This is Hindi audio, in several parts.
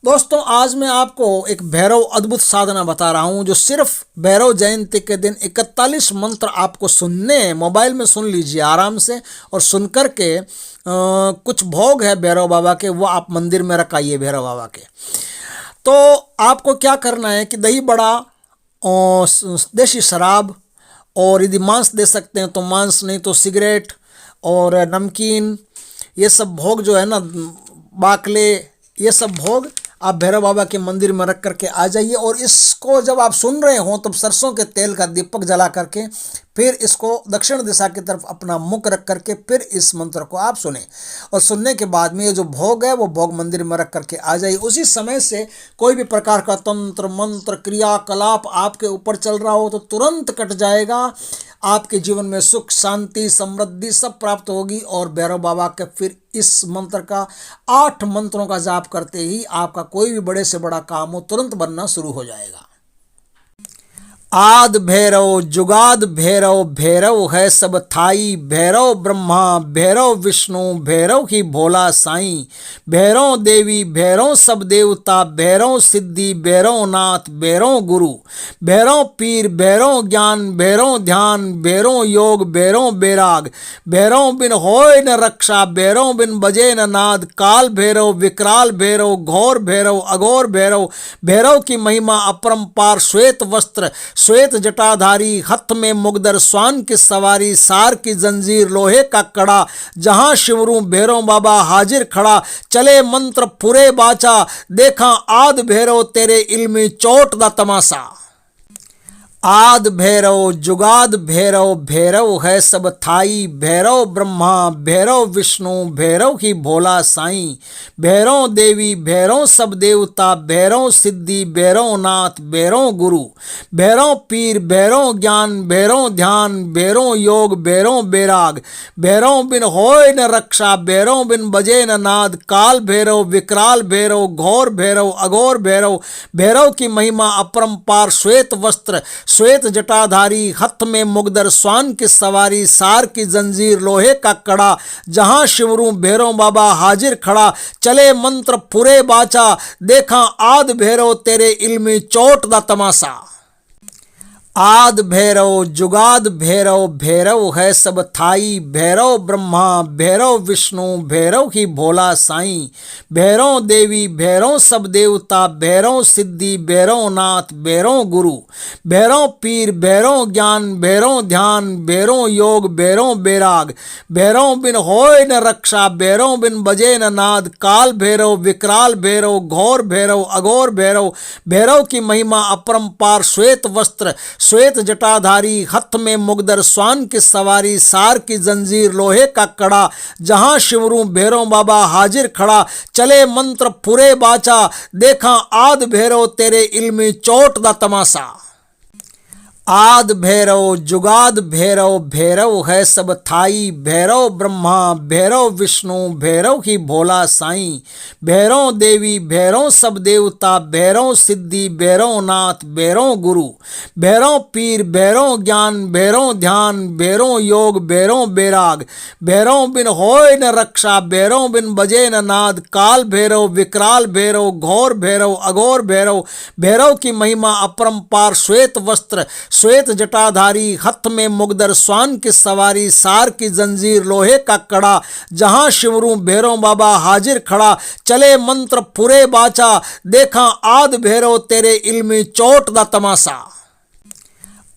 दोस्तों आज मैं आपको एक भैरव अद्भुत साधना बता रहा हूं जो सिर्फ भैरव जयंती के दिन 41 मंत्र आपको सुनने हैं। मोबाइल में सुन लीजिए आराम से और सुन कर के कुछ भोग है भैरव बाबा के, वो आप मंदिर में रखाइए भैरव बाबा के। तो आपको क्या करना है कि दही बड़ा और देसी शराब, और यदि मांस दे सकते हैं तो मांस, नहीं तो सिगरेट और नमकीन, ये सब भोग जो है ना, बाकले, ये सब भोग आप भैरव बाबा के मंदिर में रख करके आ जाइए। और इसको जब आप सुन रहे हो तब सरसों के तेल का दीपक जला करके फिर इसको दक्षिण दिशा की तरफ अपना मुख रख करके फिर इस मंत्र को आप सुने। और सुनने के बाद में ये जो भोग है वो भोग मंदिर में रख करके आ जाइए। उसी समय से कोई भी प्रकार का तंत्र मंत्र क्रियाकलाप आपके ऊपर चल रहा हो तो तुरंत कट जाएगा। आपके जीवन में सुख शांति समृद्धि सब प्राप्त होगी। और भैरव बाबा के फिर इस मंत्र का 8 मंत्रों का जाप करते ही आपका कोई भी बड़े से बड़ा काम हो तुरंत बनना शुरू हो जाएगा। आद भैरव जुगाद भैरव, भैरव है सब थाई, भैरव ब्रह्मा भैरव विष्णु, भैरव ही भोला साईं, भैरव देवी भैरव सब देवता, भैरव सिद्धि भैरव नाथ, भैरव गुरु, भैरव पीर भैरव ज्ञान, भैरव ध्यान, भैरव योग, भैरव बैराग, भैरव बिन होय न रक्षा, भैरव बिन बजे न नाद, काल भैरव विकराल भैरव, घोर भैरव अघोर भैरव, भैरव की महिमा अपरंपार, श्वेत वस्त्र श्वेत जटाधारी, हथ में मुगदर, स्वान की सवारी, सार की जंजीर, लोहे का कड़ा, जहां शिवरू भैरव बाबा हाजिर खड़ा, चले मंत्र पुरे बाचा, देखा आद भैरव तेरे इल्मी चोट दा तमाशा। आद भैरव जुगाद भैरव, भैरव है सब थाई, भैरव ब्रह्मा भैरव विष्णु, भैरव ही भोला साईं, भैरव देवी भैरव सब देवता, भैरव सिद्धि भैरव नाथ, भैरव गुरु, भैरव पीर भैरव ज्ञान, भैरव ध्यान, भैरव योग, भैरव बैराग, भैरव बिन होय न रक्षा, भैरव बिन बजे न नाद, काल भैरव विकराल भैरव, घोर भैरव अघोर भैरव, भैरव की महिमा अपरंपार, श्वेत वस्त्र श्वेत जटाधारी, हथ में मुगदर, स्वान की सवारी, सार की जंजीर, लोहे का कड़ा, जहां शिवरू भैरव बाबा हाजिर खड़ा, चले मंत्र पुरे बाचा, देखा आद भैरव तेरे इल्मी चोट दा तमाशा। आद भैरव जुगाद भैरव, भैरव है सब थाई, भैरव ब्रह्मा भैरव विष्णु, भैरव ही भोला साईं, भैरव देवी भैरव सब देवता, भैरव सिद्धि भैरव नाथ, भैरव गुरु, भैरव पीर भैरव ज्ञान, भैरव ध्यान, भैरव योग, भैरव बैराग, भैरव बिन होय न रक्षा, भैरव बिन बजे न नाद, काल भैरव विकराल भैरव, घोर भैरव अघोर भैरव, भैरव की महिमा अपरंपार, श्वेत वस्त्र श्वेत जटाधारी, हथ में मुगदर, स्वान की सवारी, सार की जंजीर, लोहे का कड़ा, जहां शिवरू भैरव बाबा हाजिर खड़ा, चले मंत्र पुरे बाचा, देखा आद भैरव तेरे इल्मी चोट दा तमाशा। आद भैरव जुगाद भैरव, भैरव है सब थाई, भैरव ब्रह्मा भैरव विष्णु, भैरव ही भोला साईं, भैरव देवी भैरव सब देवता, भैरव सिद्धि भैरव नाथ, भैरव गुरु, भैरव पीर भैरव ज्ञान, भैरव ध्यान, भैरव योग, भैरव बैराग, भैरव बिन होय न रक्षा, भैरव बिन बजे न नाद, काल भैरव विकराल भैरव, घोर भैरव अघोर भैरव, भैरव की महिमा अपरंपार, श्वेत वस्त्र श्वेत जटाधारी, हथ में मुगदर, स्वान की सवारी, सार की जंजीर, लोहे का कड़ा, जहां शिवरू भैरव बाबा हाजिर खड़ा, चले मंत्र पुरे बाचा, देखा आद भैरव तेरे इल्मी चोट दा तमाशा।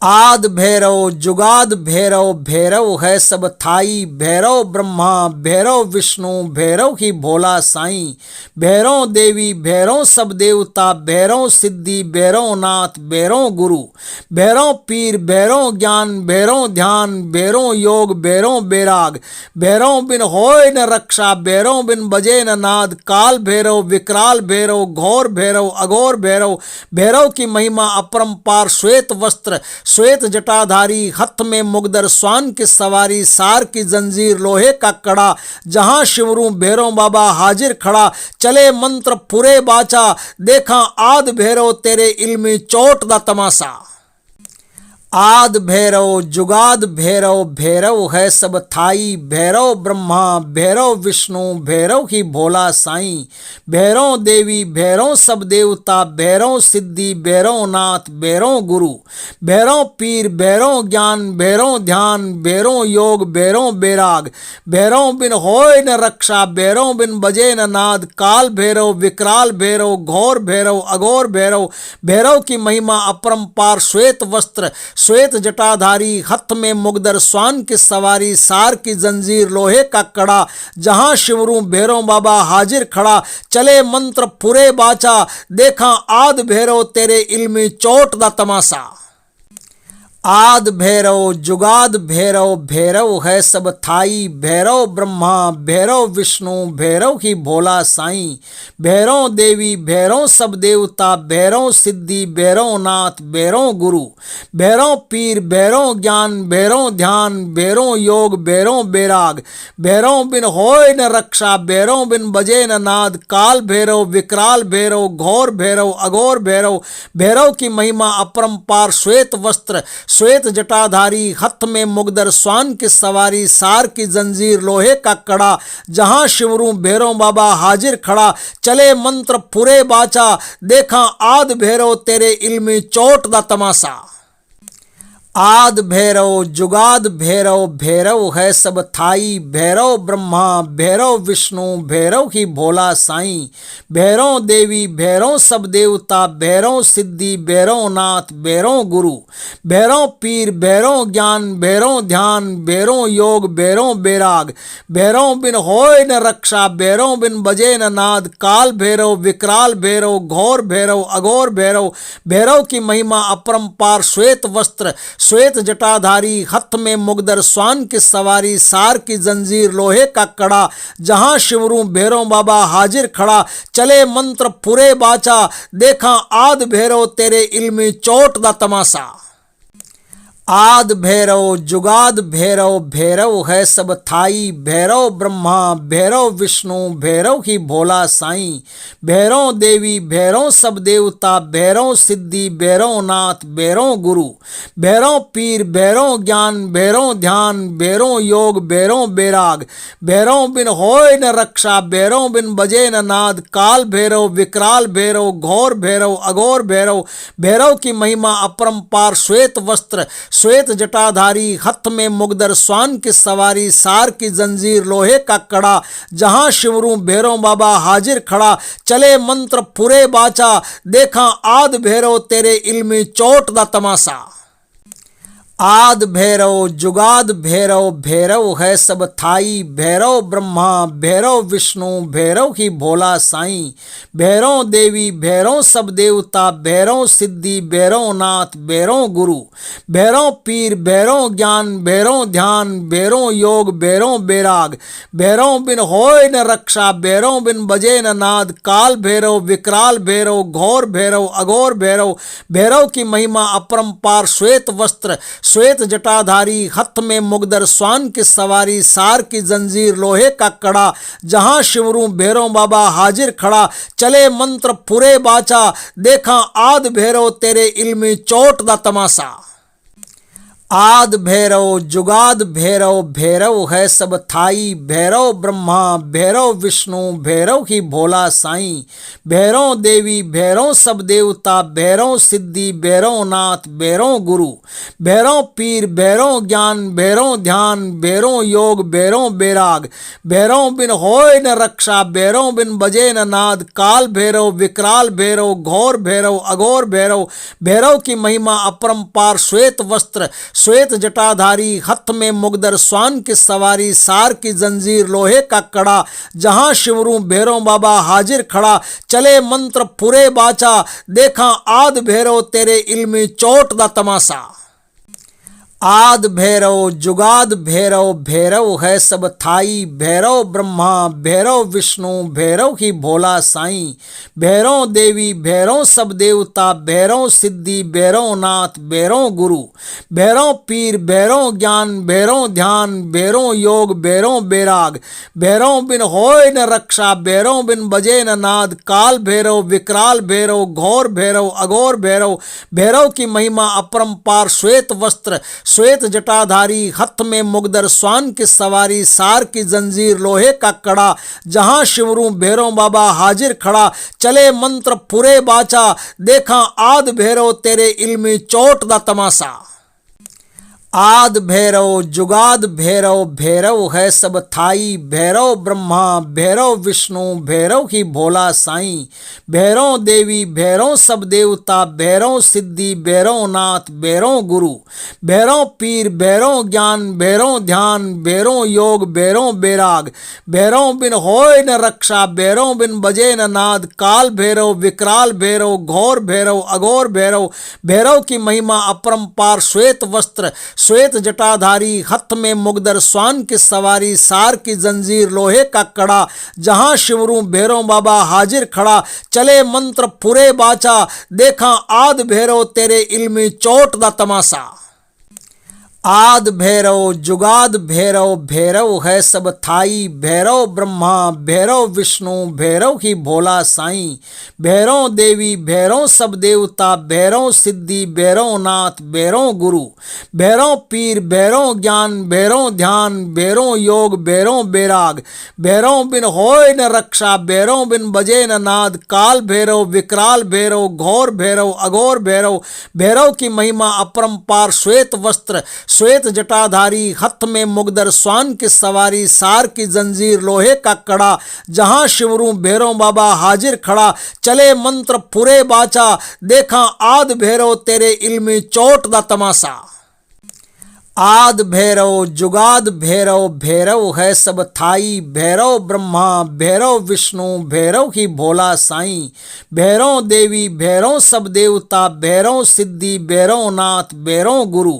आद भैरव जुगाद भैरव, भैरव है सब थाई, भैरव ब्रह्मा भैरव विष्णु, भैरव ही भोला साईं, भैरव देवी भैरव सब देवता, भैरव सिद्धि भैरव नाथ, भैरव गुरु, भैरव पीर भैरव ज्ञान, भैरव ध्यान, भैरव योग, भैरव बैराग, भैरव बिन होय न रक्षा, भैरव बिन बजे न नाद, काल भैरव विकराल भैरव, घोर भैरव अघोर भैरव, भैरव की महिमा अपरंपार, श्वेत वस्त्र श्वेत जटाधारी, हथ में मुगदर, स्वान की सवारी, सार की जंजीर, लोहे का कड़ा, जहां शिवरू भैरव बाबा हाजिर खड़ा, चले मंत्र पुरे बाचा, देखा आद भैरव तेरे इल्मी चोट दा तमाशा। आद भैरव जुगाद भैरव भैरव है सब थाई भैरव ब्रह्मा भैरव विष्णु भैरव ही भोला साईं भैरव देवी भैरव सब देवता भैरव सिद्धि भैरव नाथ भैरव गुरु भैरव पीर भैरव ज्ञान भैरव ध्यान भैरव योग भैरव बैराग भैरव बिन होय न रक्षा भैरव बिन बजे न नाद काल भैरव विकराल भैरव घोर भैरव अघोर भैरव भैरव की महिमा अपरंपार श्वेत वस्त्र श्वेत जटाधारी हथ में मुगदर स्वान की सवारी सार की जंजीर लोहे का कड़ा जहां शिवरू भैरव बाबा हाजिर खड़ा चले मंत्र पुरे बाचा देखा आद भैरव तेरे इल्मी चोट दा तमाशा आद भैरव जुगाद भैरव भैरव है सब थाई भैरव ब्रह्मा भैरव विष्णु भैरव ही भोला साईं भैरव देवी भैरव सब देवता भैरव सिद्धि भैरव नाथ भैरव गुरु भैरव पीर भैरव ज्ञान भैरव ध्यान भैरव योग भैरव बैराग भैरव बिन होय न रक्षा भैरव बिन बजे न नाद काल भैरव विकराल भैरव घोर भैरव अघोर भैरव भैरव की महिमा अपरंपार श्वेत वस्त्र श्वेत जटाधारी हथ में मुगदर स्वान की सवारी सार की जंजीर लोहे का कड़ा जहां शिवरू भैरव बाबा हाजिर खड़ा चले मंत्र पुरे बाचा देखा आद भैरव तेरे इल्मी चोट दा तमाशा आद भैरव जुगाद भैरव भैरव है सब थाई भैरव ब्रह्मा भैरव विष्णु भैरव ही भोला साईं भैरव देवी भैरव सब देवता भैरव सिद्धि भैरव नाथ भैरव गुरु भैरव पीर भैरव ज्ञान भैरव ध्यान भैरव योग भैरव बैराग भैरव बिन होय न रक्षा भैरव बिन बजे न नाद काल भैरव विकराल भैरव घोर भैरव अघोर भैरव भैरव की महिमा अपरंपार श्वेत वस्त्र श्वेत जटाधारी हथ में मुगदर स्वान की सवारी सार की जंजीर लोहे का कड़ा जहां शिवरू भैरव बाबा हाजिर खड़ा चले मंत्र पुरे बाचा देखा आद भैरव तेरे इल्मी चोट दा तमाशा आद भैरव जुगाद भैरव भैरव है सब थाई भैरव ब्रह्मा भैरव विष्णु भैरव ही भोला साईं भैरव देवी भैरव सब देवता भैरव सिद्धि भैरव नाथ भैरव गुरु भैरव पीर भैरव ज्ञान भैरव ध्यान भैरव योग भैरव बैराग भैरव बिन होय न रक्षा भैरव बिन बजे न नाद काल भैरव विकराल भैरव घोर भैरव अघोर भैरव भैरव की महिमा अपरंपार श्वेत वस्त्र श्वेत जटाधारी हथ में मुगदर स्वान की सवारी सार की जंजीर लोहे का कड़ा जहां शिवरू भैरव बाबा हाजिर खड़ा चले मंत्र पुरे बाचा देखा आद भैरव तेरे इल्मी चोट दा तमाशा आद भैरव जुगाद भैरव भैरव है सब थाई भैरव ब्रह्मा भैरव विष्णु भैरव ही भोला साईं भैरव देवी भैरव सब देवता भैरव सिद्धि भैरव नाथ भैरव गुरु भैरव पीर भैरव ज्ञान भैरव ध्यान भैरव योग भैरव बैराग भैरव बिन होय न रक्षा भैरव बिन बजे न नाद काल भैरव विकराल भैरव घोर भैरव अघोर भैरव भैरव की महिमा अपरंपार श्वेत वस्त्र श्वेत जटाधारी हथ में मुगदर स्वान की सवारी सार की जंजीर लोहे का कड़ा जहां शिवरू भैरव बाबा हाजिर खड़ा चले मंत्र पुरे बाचा देखा आद भैरव तेरे इल्मी चोट दा तमाशा आद भैरव जुगाद भैरव भैरव है सब थाई भैरव ब्रह्मा भैरव विष्णु भैरव ही भोला साईं भैरव देवी भैरव सब देवता भैरव सिद्धि भैरव नाथ भैरव गुरु भैरव पीर भैरव ज्ञान भैरव ध्यान भैरव योग भैरव बैराग भैरव बिन होय न रक्षा भैरव बिन बजे न नाद काल भैरव विकराल भैरव घोर भैरव अघोर भैरव भैरव की महिमा अपरंपार श्वेत वस्त्र श्वेत जटाधारी हथ में मुगदर स्वान की सवारी सार की जंजीर लोहे का कड़ा जहां शिवरू भैरव बाबा हाजिर खड़ा चले मंत्र पुरे बाचा देखा आद भैरव तेरे इल्मी चोट दा तमाशा आद भैरव जुगाद भैरव भैरव है सब थाई भैरव ब्रह्मा भैरव विष्णु भैरव ही भोला साईं भैरव देवी भैरव सब देवता भैरव सिद्धि भैरव नाथ भैरव गुरु भैरव पीर भैरव ज्ञान भैरव ध्यान भैरव योग भैरव बैराग भैरव बिन होय न रक्षा भैरव बिन बजे न नाद काल भैरव विकराल भैरव घोर भैरव अघोर भैरव भैरव की महिमा अपरंपार श्वेत वस्त्र श्वेत जटाधारी हथ में मुगदर स्वान की सवारी सार की जंजीर लोहे का कड़ा जहां शिवरू भैरव बाबा हाजिर खड़ा चले मंत्र पुरे बाचा देखा आद भैरव तेरे इल्मी चोट दा तमाशा आद भैरव जुगाद भैरव भैरव है सब थाई भैरव ब्रह्मा भैरव विष्णु भैरव ही भोला साईं भैरव देवी भैरव सब देवता भैरव सिद्धि भैरव नाथ भैरव गुरु भैरव पीर भैरव ज्ञान भैरव ध्यान भैरव योग भैरव बैराग भैरव बिन होय न रक्षा भैरव बिन बजे न नाद काल भैरव विकराल भैरव घोर भैरव अघोर भैरव भैरव की महिमा अपरंपार श्वेत वस्त्र श्वेत जटाधारी हथ में मुगदर स्वान की सवारी सार की जंजीर लोहे का कड़ा जहां शिवरू भैरव बाबा हाजिर खड़ा चले मंत्र पुरे बाचा देखा आद भैरव तेरे इल्मी चोट दा तमाशा आद भैरव जुगाद भैरव भैरव है सब थाई भैरव ब्रह्मा भैरव विष्णु भैरव ही भोला साईं भैरव देवी भैरव सब देवता भैरव सिद्धि भैरव नाथ भैरव गुरु भैरव पीर भैरव ज्ञान भैरव ध्यान भैरव योग भैरव बैराग भैरव बिन होय न रक्षा भैरव बिन बजे न नाद काल भैरव विकराल भैरव घोर भैरव अघोर भैरव भैरव की महिमा अपरंपार श्वेत वस्त्र श्वेत जटाधारी हथ में मुगदर स्वान की सवारी सार की जंजीर लोहे का कड़ा जहां शिवरू भैरव बाबा हाजिर खड़ा चले मंत्र पुरे बाचा देखा आद भैरव तेरे इल्मी चोट दा तमाशा आद भैरव जुगाद भैरव भैरव है सब थाई भैरव ब्रह्मा भैरव विष्णु भैरव ही भोला साईं भैरव देवी भैरव सब देवता भैरव सिद्धि भैरव नाथ भैरव गुरु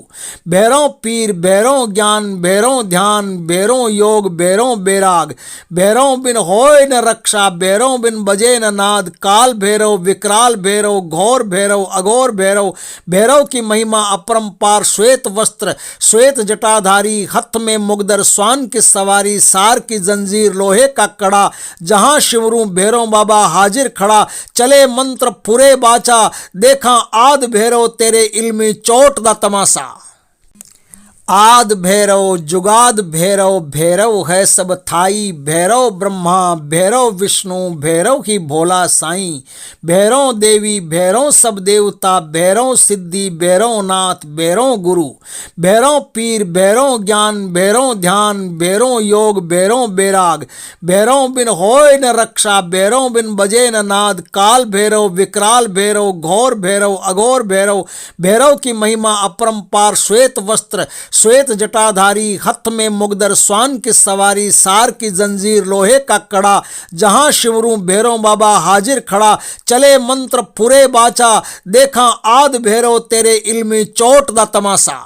भैरव पीर भैरव ज्ञान भैरव ध्यान भैरव योग भैरव बैराग भैरव बिन होय न रक्षा भैरव बिन बजे न नाद काल भैरव विकराल भैरव घोर भैरव अघोर भैरव भैरव की महिमा अपरंपार श्वेत वस्त्र श्वेत जटाधारी हथ में मुगदर स्वान की सवारी सार की जंजीर लोहे का कड़ा जहां शिवरू भैरव बाबा हाजिर खड़ा चले मंत्र पुरे बाचा देखा आद भैरव तेरे इल्मी चोट दा तमाशा आद भैरव जुगाद भैरव भैरव है सब थाई भैरव ब्रह्मा भैरव विष्णु भैरव ही भोला साईं भैरव देवी भैरव सब देवता भैरव सिद्धि भैरव नाथ भैरव गुरु भैरव पीर भैरव ज्ञान भैरव ध्यान भैरव योग भैरव बैराग भैरव बिन होय न रक्षा भैरव बिन बजे न नाद काल भैरव विकराल भैरव घोर भैरव अघोर भैरव भैरव की महिमा अपरंपार श्वेत वस्त्र श्वेत जटाधारी हथ में मुगदर स्वान की सवारी सार की जंजीर लोहे का कड़ा जहां शिवरू भैरव बाबा हाजिर खड़ा चले मंत्र पुरे बाचा देखा आद भैरव तेरे इल्मी चोट दा तमाशा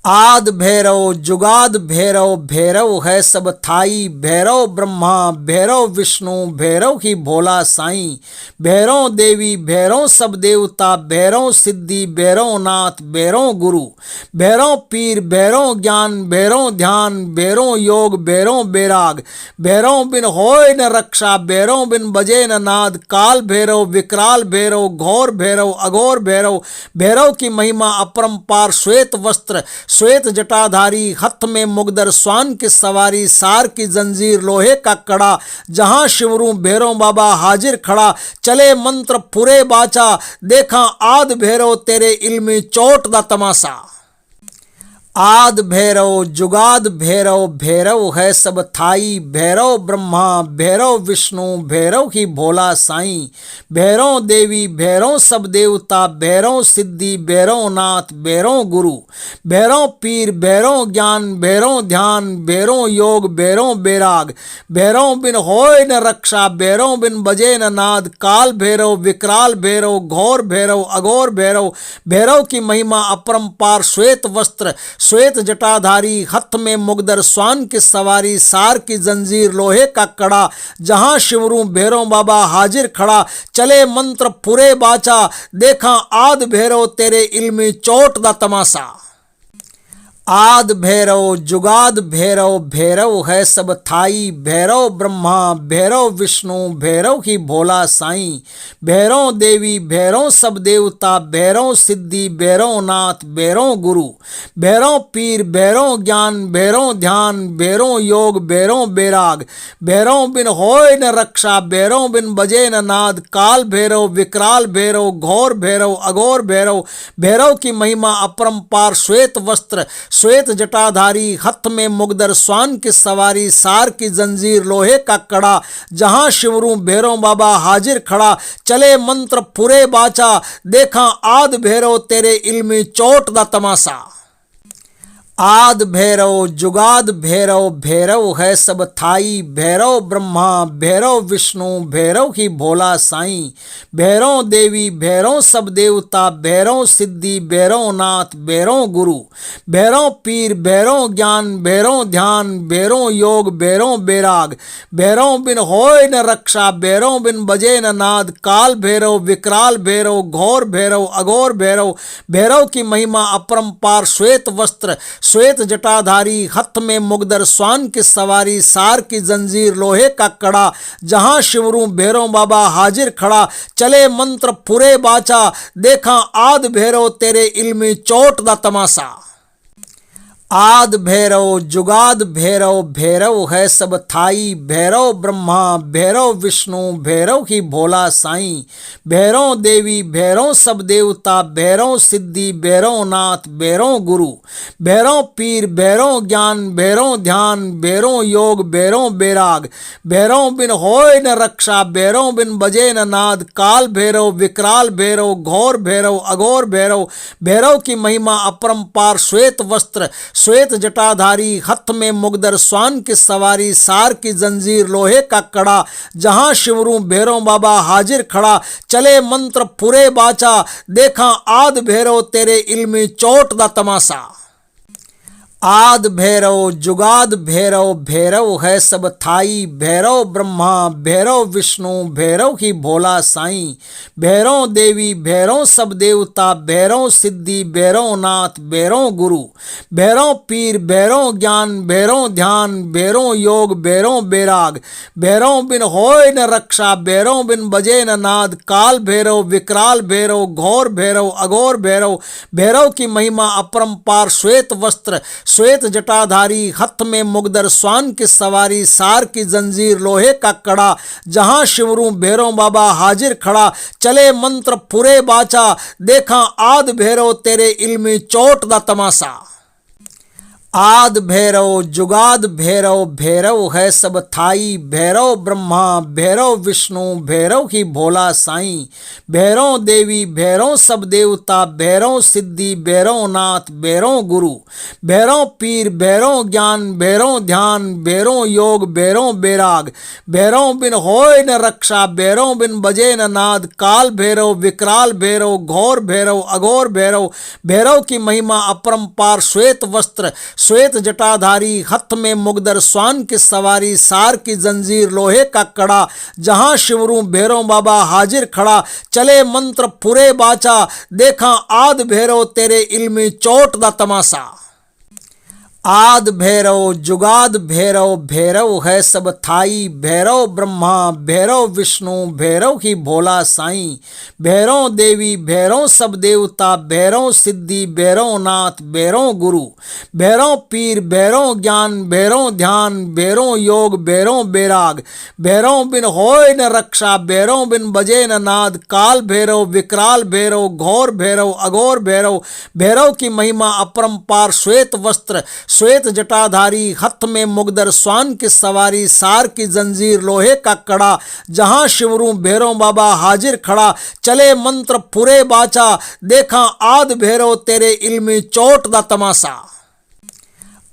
आद भैरव जुगाद भैरव भैरव है सब थाई भैरव ब्रह्मा भैरव विष्णु भैरव ही भोला साईं भैरव देवी भैरव सब देवता भैरव सिद्धि भैरव नाथ भैरव गुरु भैरव पीर भैरव ज्ञान भैरव ध्यान भैरव योग भैरव बैराग भैरव बिन होय न रक्षा भैरव बिन बजे न नाद काल भैरव विकराल भैरव घोर भैरव अघोर भैरव भैरव की महिमा अपरंपार श्वेत वस्त्र श्वेत जटाधारी हथ में मुगदर स्वान की सवारी सार की जंजीर लोहे का कड़ा जहां शिवरू भैरव बाबा हाजिर खड़ा चले मंत्र पुरे बाचा देखा आद भैरव तेरे इल्मी चोट दा तमाशा आद भैरव जुगाद भैरव भैरव है सब थाई भैरव ब्रह्मा भैरव विष्णु भैरव ही भोला साईं भैरव देवी भैरव सब देवता भैरव सिद्धि भैरव नाथ भैरव गुरु भैरव पीर भैरव ज्ञान भैरव ध्यान भैरव योग भैरव बैराग भैरव बिन होय न रक्षा भैरव बिन बजे न नाद काल भैरव विकराल भैरव घोर भैरव अघोर भैरव भैरव की महिमा अपरंपार श्वेत वस्त्र श्वेत जटाधारी हथ में मुगदर स्वान की सवारी सार की जंजीर लोहे का कड़ा जहां शिवरू भैरव बाबा हाजिर खड़ा चले मंत्र पुरे बाचा देखा आद भैरव तेरे इल्मी चोट दा तमाशा आद भैरव जुगाद भैरव भैरव है सब थाई भैरव ब्रह्मा भैरव विष्णु भैरव ही भोला साईं भैरव देवी भैरव सब देवता भैरव सिद्धि भैरव नाथ भैरव गुरु भैरव पीर भैरव ज्ञान भैरव ध्यान भैरव योग भैरव बैराग भैरव बिन होय न रक्षा भैरव बिन बजे न नाद काल भैरव विकराल भैरव घोर भैरव अघोर भैरव भैरव की महिमा अपरंपार श्वेत वस्त्र श्वेत जटाधारी हथ में मुगदर स्वान की सवारी सार की जंजीर लोहे का कड़ा जहां शिवरू भैरव बाबा हाजिर खड़ा चले मंत्र पुरे बाचा देखा आद भैरव तेरे इल्मी चोट दा तमाशा आद भैरव जुगाद भैरव भैरव है सब थाई भैरव ब्रह्मा भैरव विष्णु भैरव ही भोला साईं भैरव देवी भैरव सब देवता भैरव सिद्धि भैरव नाथ भैरव गुरु भैरव पीर भैरव ज्ञान भैरव ध्यान भैरव योग भैरव बैराग भैरव बिन होय न रक्षा भैरव बिन बजे न नाद काल भैरव विकराल भैरव घोर भैरव अघोर भैरव भैरव की महिमा अपरंपार श्वेत वस्त्र श्वेत जटाधारी हथ में मुगदर स्वान की सवारी सार की जंजीर लोहे का कड़ा जहां शिवरू भैरव बाबा हाजिर खड़ा चले मंत्र पुरे बाचा देखा आद भैरव तेरे इल्मी चोट दा तमाशा आद भैरव जुगाद भैरव भैरव है सब थाई भैरव ब्रह्मा भैरव विष्णु भैरव ही भोला साईं भैरव देवी भैरव सब देवता भैरव सिद्धि भैरव नाथ भैरव गुरु भैरव पीर भैरव ज्ञान भैरव ध्यान भैरव योग भैरव बैराग भैरव बिन होय न रक्षा भैरव बिन बजे न नाद काल भैरव विकराल भैरव घोर भैरव अघोर भैरव भैरव की महिमा अपरंपार श्वेत वस्त्र श्वेत जटाधारी हथ में मुगदर स्वान की सवारी सार की जंजीर लोहे का कड़ा जहां शिवरू भैरव बाबा हाजिर खड़ा चले मंत्र पुरे बाचा देखा आद भैरव तेरे इल्मी चोट दा तमाशा आद भैरव जुगाद भैरव भैरव है सब थाई भैरव ब्रह्मा भैरव विष्णु भैरव ही भोला साईं भैरव देवी भैरव सब देवता भैरव सिद्धि भैरव नाथ भैरव गुरु भैरव पीर भैरव ज्ञान भैरव ध्यान भैरव योग भैरव बैराग भैरव बिन होय न रक्षा भैरव बिन बजे न नाद काल भैरव विकराल भैरव घोर भैरव अघोर भैरव भैरव की महिमा अपरंपार श्वेत वस्त्र श्वेत जटाधारी हथ में मुगदर स्वान की सवारी सार की जंजीर लोहे का कड़ा जहां शिवरू भैरव बाबा हाजिर खड़ा चले मंत्र पुरे बाचा देखा आद भैरव तेरे इल्मी चोट दा तमाशा आद भैरव जुगाद भैरव भैरव है सब थाई भैरव ब्रह्मा भैरव विष्णु भैरव ही भोला साईं भैरव देवी भैरव सब देवता भैरव सिद्धि भैरव नाथ भैरव गुरु भैरव पीर भैरव ज्ञान भैरव ध्यान भैरव योग भैरव बैराग भैरव बिन होय न रक्षा भैरव बिन बजे न नाद काल भैरव विकराल भैरव घोर भैरव अघोर भैरव भैरव की महिमा अपरंपार श्वेत वस्त्र श्वेत जटाधारी हथ में मुगदर स्वान की सवारी सार की जंजीर लोहे का कड़ा जहां शिवरू भैरव बाबा हाजिर खड़ा चले मंत्र पुरे बाचा देखा आद भैरव तेरे इल्मी चोट दा तमाशा आद भैरव जुगाद भैरव भैरव है सब थाई भैरव ब्रह्मा भैरव विष्णु भैरव ही भोला साईं भैरव देवी भैरव सब देवता भैरव सिद्धि भैरव नाथ भैरव गुरु भैरव पीर भैरव ज्ञान भैरव ध्यान भैरव योग भैरव बैराग भैरव बिन होय न रक्षा भैरव बिन बजे न नाद काल भैरव विकराल भैरव घोर भैरव अघोर भैरव भैरव की महिमा अपरंपार श्वेत वस्त्र श्वेत जटाधारी हथ में मुगदर स्वान की सवारी सार की जंजीर लोहे का कड़ा जहां शिवरू भैरव बाबा हाजिर खड़ा चले मंत्र पुरे बाचा देखा आद भैरव तेरे इल्मी चोट दा तमाशा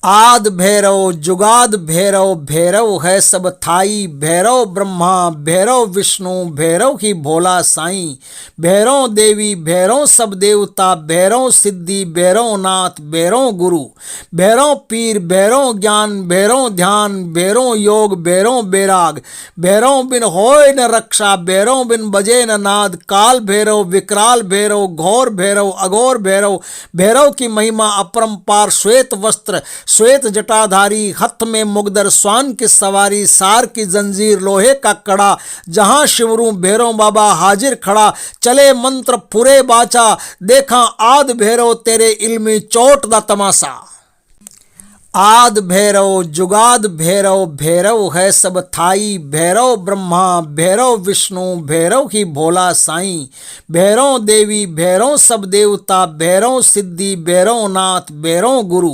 आद भैरव जुगाद भैरव भैरव है सब थाई भैरव ब्रह्मा भैरव विष्णु भैरव ही भोला साईं भैरव देवी भैरव सब देवता भैरव सिद्धि भैरव नाथ भैरव गुरु भैरव पीर भैरव ज्ञान भैरव ध्यान भैरव योग भैरव बैराग भैरव बिन होय न रक्षा भैरव बिन बजे न नाद काल भैरव विकराल भैरव घोर भैरव अघोर भैरव भैरव की महिमा अपरंपार श्वेत वस्त्र श्वेत जटाधारी हथ में मुगदर स्वान की सवारी सार की जंजीर लोहे का कड़ा जहां शिवरू भैरव बाबा हाजिर खड़ा चले मंत्र पुरे बाचा देखा आद भैरव तेरे इल्मी चोट दा तमाशा आद भैरव जुगाद भैरव भैरव है सब थाई भैरव ब्रह्मा भैरव विष्णु भैरव ही भोला साईं भैरव देवी भैरव सब देवता भैरव सिद्धि भैरव नाथ भैरव गुरु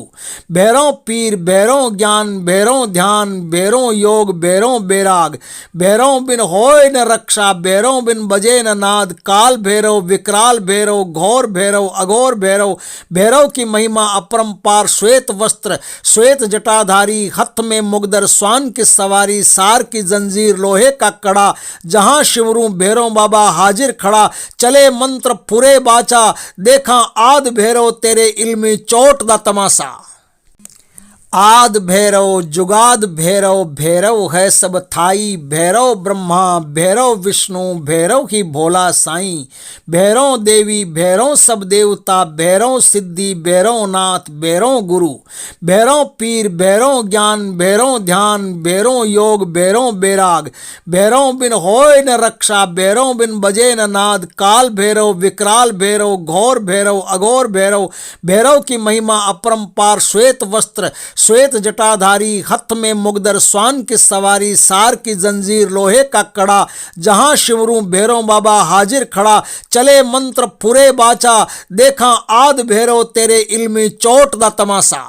भैरव पीर भैरव ज्ञान भैरव ध्यान भैरव योग भैरव बैराग भैरव बिन होय न रक्षा भैरव बिन बजे न नाद काल भैरव विकराल भैरव घोर भैरव अघोर भैरव भैरव की महिमा अपरंपार श्वेत वस्त्र श्वेत जटाधारी हथ में मुगदर स्वान की सवारी सार की जंजीर लोहे का कड़ा जहां शिवरू भैरव बाबा हाजिर खड़ा चले मंत्र पुरे बाचा देखा आद भैरव तेरे इल्मी चोट दा तमाशा आद भैरव जुगाद भैरव भैरव है सब थाई भैरव ब्रह्मा भैरव विष्णु भैरव ही भोला साईं भैरव देवी भैरव सब देवता भैरव सिद्धि भैरव नाथ भैरव गुरु भैरव पीर भैरव ज्ञान भैरव ध्यान भैरव योग भैरव बैराग भैरव बिन होय न रक्षा भैरव बिन बजे न नाद काल भैरव विकराल भैरव घोर भैरव अघोर भैरव भैरव की महिमा अपरंपार श्वेत वस्त्र श्वेत जटाधारी हथ में मुगदर स्वान की सवारी सार की जंजीर लोहे का कड़ा जहां शिवरू भैरव बाबा हाजिर खड़ा चले मंत्र पुरे बाचा देखा आद भैरव तेरे इल्मी चोट दा तमाशा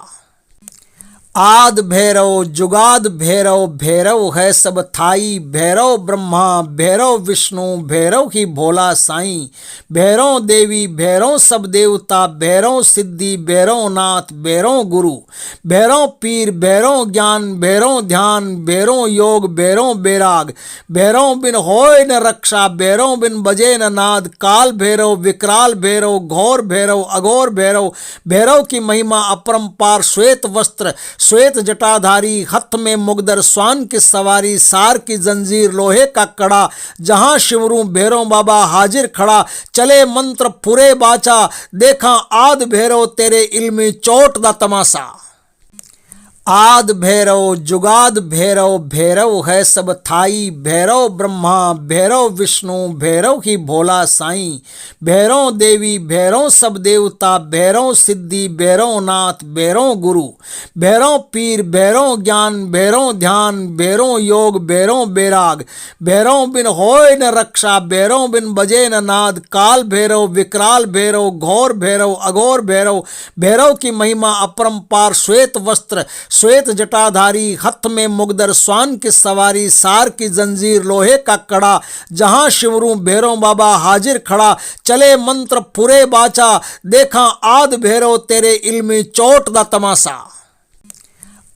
आद भैरव जुगाद भैरव भैरव है सब थाई भैरव ब्रह्मा भैरव विष्णु भैरव ही भोला साईं भैरव देवी भैरव सब देवता भैरव सिद्धि भैरव नाथ भैरव गुरु भैरव पीर भैरव ज्ञान भैरव ध्यान भैरव योग भैरव बैराग भैरव बिन होय न रक्षा भैरव बिन बजे न नाद काल भैरव विकराल भैरव घोर भैरव अघोर भैरव भैरव की महिमा अपरंपार श्वेत वस्त्र श्वेत जटाधारी हथ में मुगदर स्वान की सवारी सार की जंजीर लोहे का कड़ा जहां शिवरू भैरव बाबा हाजिर खड़ा चले मंत्र पुरे बाचा देखा आद भैरव तेरे इल्मी चोट दा तमाशा आद भैरव जुगाद भैरव भैरव है सब थाई भैरव ब्रह्मा भैरव विष्णु भैरव ही भोला साईं भैरव देवी भैरव सब देवता भैरव सिद्धि भैरव नाथ भैरव गुरु भैरव पीर भैरव ज्ञान भैरव ध्यान भैरव योग भैरव बैराग भैरव बिन होय न रक्षा भैरव बिन बजे न नाद काल भैरव विकराल भैरव घोर भैरव अघोर भैरव भैरव की महिमा अपरंपार श्वेत वस्त्र श्वेत जटाधारी हथ में मुगदर स्वान की सवारी सार की जंजीर लोहे का कड़ा जहां शिवरू भैरव बाबा हाजिर खड़ा चले मंत्र पुरे बाचा देखा आद भैरव तेरे इल्मी चोट दा तमाशा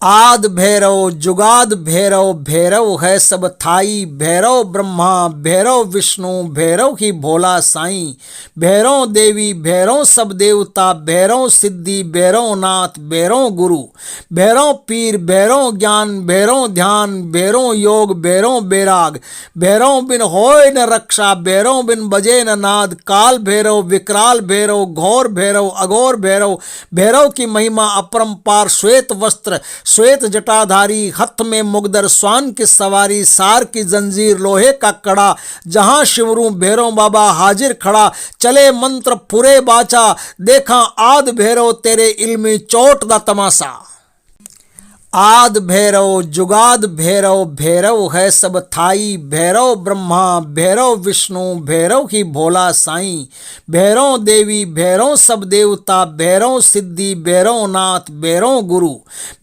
आद भैरव जुगाद भैरव भैरव है सब थाई भैरव ब्रह्मा भैरव विष्णु भैरव ही भोला साईं भैरव देवी भैरव सब देवता भैरव सिद्धि भैरव नाथ भैरव गुरु भैरव पीर भैरव ज्ञान भैरव ध्यान भैरव योग भैरव बैराग भैरव बिन होय न रक्षा भैरव बिन बजे न नाद काल भैरव विकराल भैरव घोर भैरव अघोर भैरव भैरव की महिमा अपरंपार श्वेत वस्त्र श्वेत जटाधारी हथ में मुगदर स्वान की सवारी सार की जंजीर लोहे का कड़ा जहां शिवरू भैरव बाबा हाजिर खड़ा चले मंत्र पुरे बाचा देखा आद भैरव तेरे इल्मी चोट दा तमाशा आद भैरव जुगाद भैरव भैरव है सब थाई भैरव ब्रह्मा भैरव विष्णु भैरव ही भोला साईं भैरव देवी भैरव सब देवता भैरव सिद्धि भैरव नाथ भैरव गुरु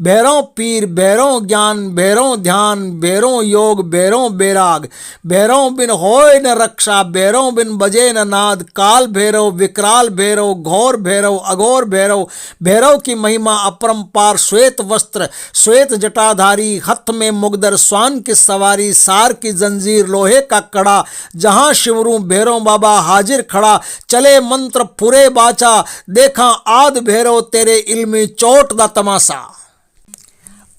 भैरव पीर भैरव ज्ञान भैरव ध्यान भैरव योग भैरव बैराग भैरव बिन होय न रक्षा भैरव बिन बजे न नाद काल भैरव विकराल भैरव घोर भैरव अघोर भैरव भैरव की महिमा अपरंपार श्वेत वस्त्र श्वेत जटाधारी हथ में मुगदर स्वान की सवारी सार की जंजीर लोहे का कड़ा जहां शिवरू भैरव बाबा हाजिर खड़ा चले मंत्र पुरे बाचा देखा आद भैरव तेरे इल्मी चोट दा तमाशा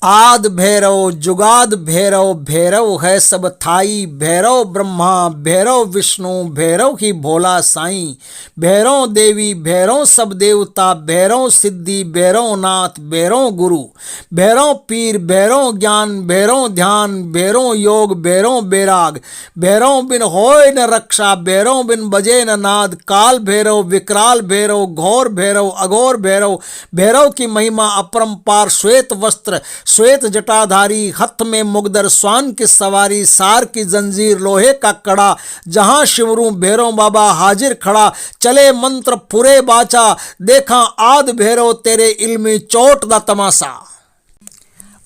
आद भैरव जुगाद भैरव भैरव है सब थाई भैरव ब्रह्मा भैरव विष्णु भैरव ही भोला साईं भैरव देवी भैरव सब देवता भैरव सिद्धि भैरव नाथ भैरव गुरु भैरव पीर भैरव ज्ञान भैरव ध्यान भैरव योग भैरव बैराग भैरव बिन होय न रक्षा भैरव बिन बजे न नाद काल भैरव विकराल भैरव घोर भैरव अघोर भैरव भैरव की महिमा अपरंपार श्वेत वस्त्र श्वेत जटाधारी हथ में मुगदर स्वान की सवारी सार की जंजीर लोहे का कड़ा जहां शिवरू भैरव बाबा हाजिर खड़ा चले मंत्र पुरे बाचा देखा आद भैरव तेरे इल्मी चोट दा तमाशा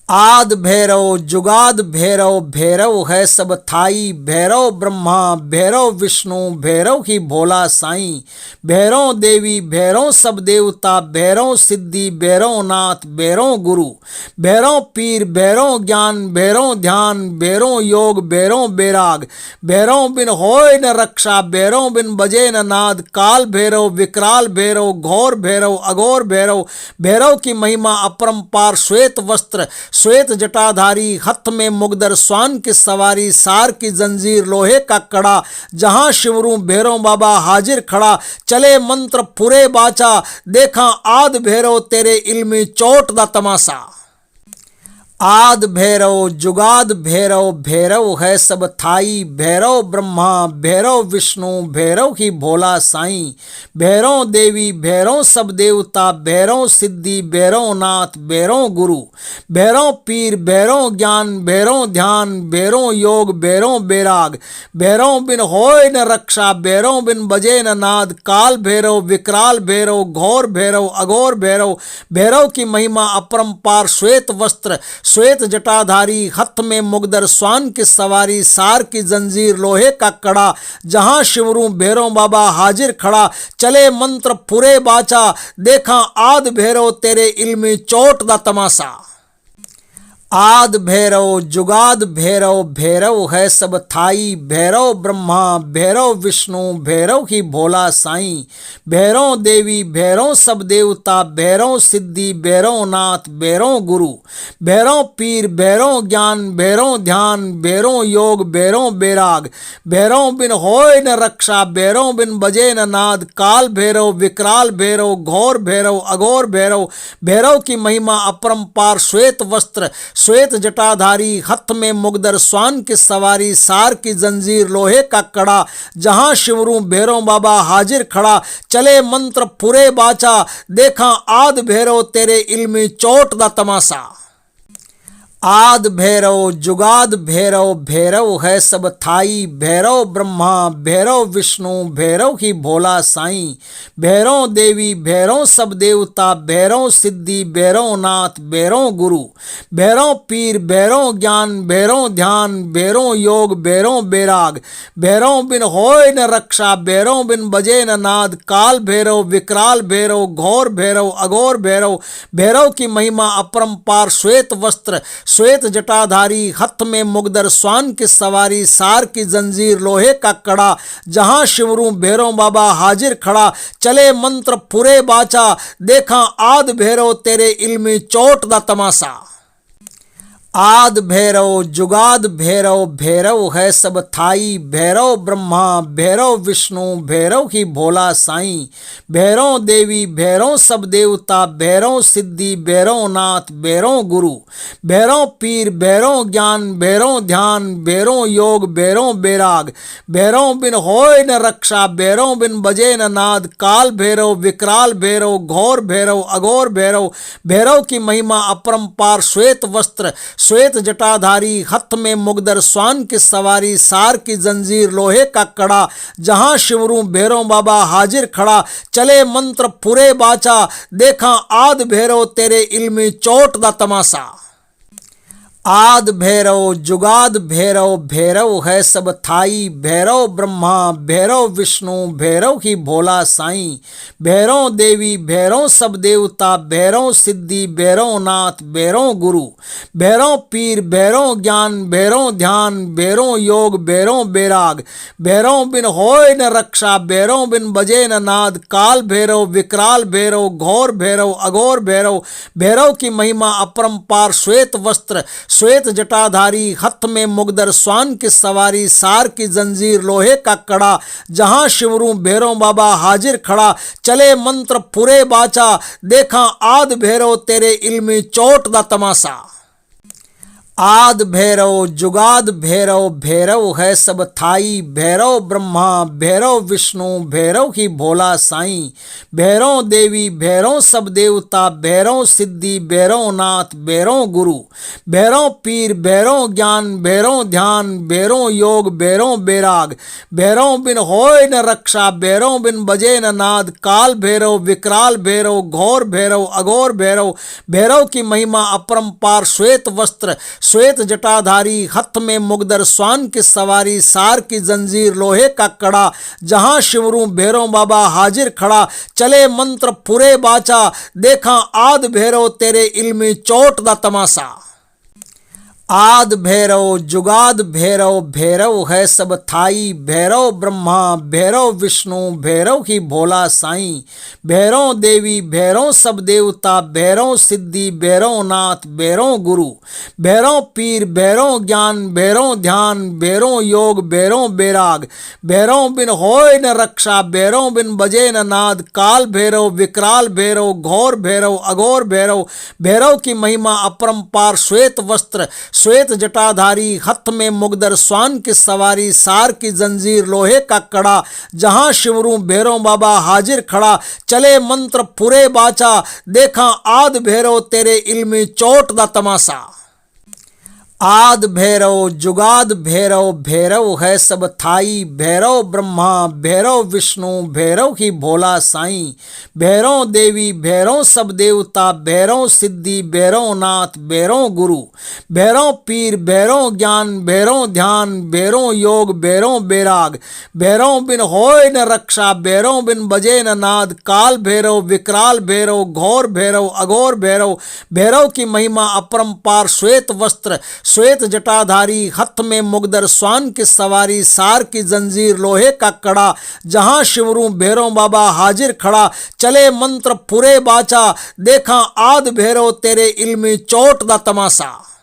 आद भैरव जुगाद भैरव भैरव है सब थाई भैरव ब्रह्मा भैरव विष्णु भैरव ही भोला साईं भैरव देवी भैरव सब देवता भैरव सिद्धि भैरव नाथ भैरव गुरु भैरव पीर भैरव ज्ञान भैरव ध्यान भैरव योग भैरव बैराग भैरव बिन होय न रक्षा भैरव बिन बजे न नाद काल भैरव विकराल भैरव घोर भैरव अघोर भैरव भैरव की महिमा अपरंपार श्वेत वस्त्र श्वेत जटाधारी हथ में मुगदर स्वान की सवारी सार की जंजीर लोहे का कड़ा जहां शिवरू भैरव बाबा हाजिर खड़ा चले मंत्र पुरे बाचा देखा आद भैरव तेरे इल्मी चोट दा तमाशा आद भैरव जुगाद भैरव भैरव है सब थाई भैरव ब्रह्मा भैरव विष्णु भैरव ही भोला साईं भैरव देवी भैरव सब देवता भैरव सिद्धि भैरव नाथ भैरव गुरु भैरव पीर भैरव ज्ञान भैरव ध्यान भैरव योग भैरव बैराग भैरव बिन होय न रक्षा भैरव बिन बजे न नाद काल भैरव विकराल भैरव घोर भैरव अघोर भैरव भैरव की महिमा अपरंपार श्वेत वस्त्र श्वेत जटाधारी हथ में मुगदर स्वान की सवारी सार की जंजीर लोहे का कड़ा जहां शिवरू भैरव बाबा हाजिर खड़ा चले मंत्र पुरे बाचा देखा आद भैरव तेरे इल्मी चोट दा तमाशा आद भैरव जुगाद भैरव भैरव है सब थाई भैरव ब्रह्मा भैरव विष्णु भैरव ही भोला साईं भैरव देवी भैरव सब देवता भैरव सिद्धि भैरव नाथ भैरव गुरु भैरव पीर भैरव ज्ञान भैरव ध्यान भैरव योग भैरव बैराग भैरव बिन होय न रक्षा भैरव बिन बजे न नाद काल भैरव विकराल भैरव घोर भैरव अघोर भैरव भैरव की महिमा अपरंपार श्वेत वस्त्र श्वेत जटाधारी हथ में मुगदर स्वान की सवारी सार की जंजीर लोहे का कड़ा जहां शिवरू भैरव बाबा हाजिर खड़ा चले मंत्र पुरे बाचा देखा आद भैरव तेरे इल्मी चोट दा तमाशा आद भैरव जुगाद भैरव, भैरव है सब थाई, भैरव ब्रह्मा भैरव विष्णु, भैरव ही भोला साईं। भैरव देवी भैरव सब देवता, भैरव सिद्धि भैरव नाथ, भैरव गुरु, भैरव पीर भैरव ज्ञान, भैरव ध्यान, भैरव योग, भैरव बैराग, भैरव बिन होय न रक्षा, भैरव बिन बजे न नाद, काल भैरव विकराल भैरव, घोर भैरव अघोर भैरव, भैरव की महिमा अपरंपार। श्वेत वस्त्र श्वेत जटाधारी, हथ में मुगदर, स्वान की सवारी, सार की जंजीर, लोहे का कड़ा, जहां शिवरू भैरव बाबा हाजिर खड़ा, चले मंत्र पुरे बाचा, देखा आद भैरव तेरे इल्मी चोट दा तमाशा। आद भैरव जुगाद भैरव, भैरव है सब थाई, भैरव ब्रह्मा भैरव विष्णु, भैरव ही भोला साईं। भैरव देवी भैरव सब देवता, भैरव सिद्धि भैरव नाथ, भैरव गुरु, भैरव पीर भैरव ज्ञान, भैरव ध्यान, भैरव योग, भैरव बैराग, भैरव बिन होय न रक्षा, भैरव बिन बजे न नाद, काल भैरव विकराल भैरव, घोर भैरव अघोर भैरव, भैरव की महिमा अपरंपार। श्वेत वस्त्र श्वेत जटाधारी, हथ में मुगदर, स्वान की सवारी, सार की जंजीर, लोहे का कड़ा, जहां शिवरू भैरव बाबा हाजिर खड़ा, चले मंत्र पुरे बाचा, देखा आद भैरव तेरे इल्मी चोट दा तमाशा। आद भैरव जुगाद भैरव, भैरव है सब थाई, भैरव ब्रह्मा भैरव विष्णु, भैरव ही भोला साईं। भैरव देवी भैरव सब देवता, भैरव सिद्धि भैरव नाथ, भैरव गुरु, भैरव पीर भैरव ज्ञान, भैरव ध्यान, भैरव योग, भैरव बैराग, भैरव बिन होय न रक्षा, भैरव बिन बजे न नाद, काल भैरव विकराल भैरव, घोर भैरव अघोर भैरव, भैरव की महिमा अपरंपार। श्वेत वस्त्र श्वेत जटाधारी, हथ में मुगदर, स्वान की सवारी, सार की जंजीर, लोहे का कड़ा, जहां शिवरू भैरव बाबा हाजिर खड़ा, चले मंत्र पुरे बाचा, देखा आद भैरव तेरे इल्मी चोट दा तमाशा। आद भैरव जुगाद भैरव, भैरव है सब थाई, भैरव ब्रह्मा भैरव विष्णु, भैरव ही भोला साईं। भैरव देवी भैरव सब देवता, भैरव सिद्धि भैरव नाथ, भैरव गुरु, भैरव पीर भैरव ज्ञान, भैरव ध्यान, भैरव योग, भैरव बैराग, भैरव बिन होय न रक्षा, भैरव बिन बजे न नाद, काल भैरव विकराल भैरव, घोर भैरव अघोर भैरव, भैरव की महिमा अपरंपार। श्वेत वस्त्र श्वेत जटाधारी, हथ में मुगदर, स्वान की सवारी, सार की जंजीर, लोहे का कड़ा, जहां शिवरू भैरव बाबा हाजिर खड़ा, चले मंत्र पुरे बाचा, देखा आद भैरव तेरे इल्मी चोट दा तमाशा। आद भैरव जुगाद भैरव, भैरव है सब थाई, भैरव ब्रह्मा भैरव विष्णु, भैरव ही भोला साईं। भैरव देवी भैरव सब देवता, भैरव सिद्धि भैरव नाथ, भैरव गुरु, भैरव पीर भैरव ज्ञान, भैरव ध्यान, भैरव योग, भैरव बैराग, भैरव बिन होय न रक्षा, भैरव बिन बजे न नाद, काल भैरव विकराल भैरव, घोर भैरव अघोर भैरव, भैरव की महिमा अपरंपार। श्वेत वस्त्र श्वेत जटाधारी, हथ में मुगदर, स्वान की सवारी, सार की जंजीर, लोहे का कड़ा, जहां शिवरू भैरव बाबा हाजिर खड़ा, चले मंत्र पुरे बाचा, देखा आद भैरव तेरे इल्मी चोट दा तमाशा। आद भैरव जुगाद भैरव, भैरव है सब थाई, भैरव ब्रह्मा भैरव विष्णु, भैरव ही भोला साईं। भैरव देवी भैरव सब देवता, भैरव सिद्धि भैरव नाथ, भैरव गुरु, भैरव पीर भैरव ज्ञान, भैरव ध्यान, भैरव योग, भैरव बैराग, भैरव बिन होय न रक्षा, भैरव बिन बजे न नाद, काल भैरव विकराल भैरव, घोर भैरव अघोर भैरव, भैरव की महिमा अपरंपार। श्वेत वस्त्र श्वेत जटाधारी, हथ में मुगदर, स्वान की सवारी, सार की जंजीर, लोहे का कड़ा, जहां शिवरू भैरव बाबा हाजिर खड़ा, चले मंत्र पुरे बाचा, देखा आद भैरव तेरे इल्मी चोट दा तमाशा।